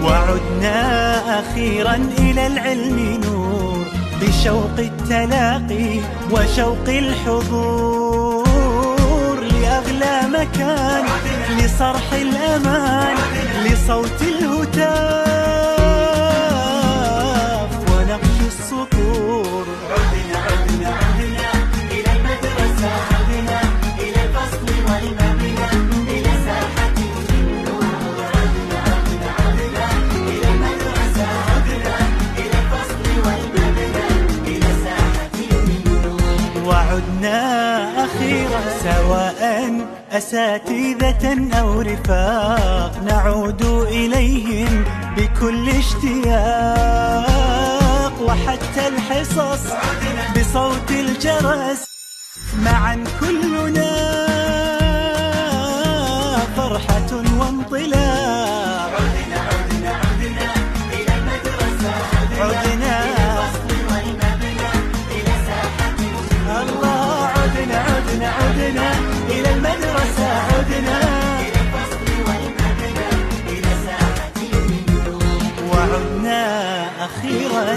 وعدنا أخيرا إلى العلم نور، بشوق التلاقي وشوق الحضور، لأغلى مكان لصرح الأمان، لصوت الهتاف ونقش السطور. عدنا عدنا عدنا إلى المدرسة، عدنا إلى الفصل والمبنى، إلى ساحة النور. عدنا عدنا عدنا إلى المدرسة، عدنا إلى الفصل والمبنى، إلى ساحة النور. وعدنا أخيرا سواء أساتذة أو رفاق، نعود إليهم بكل اشتياق، وحتى الحصص بصوت الجرس معا كلنا فرحة وانطلاق. عدنا عدنا عدنا إلى المدرسة، عدنا إلى الفصل والمبنى، إلى ساحة النور. الله عدنا عدنا عدنا إلى المدرسة، عدنا إلى الفصل والمبنى، إلى ساحة النور. وعدنا أخيرا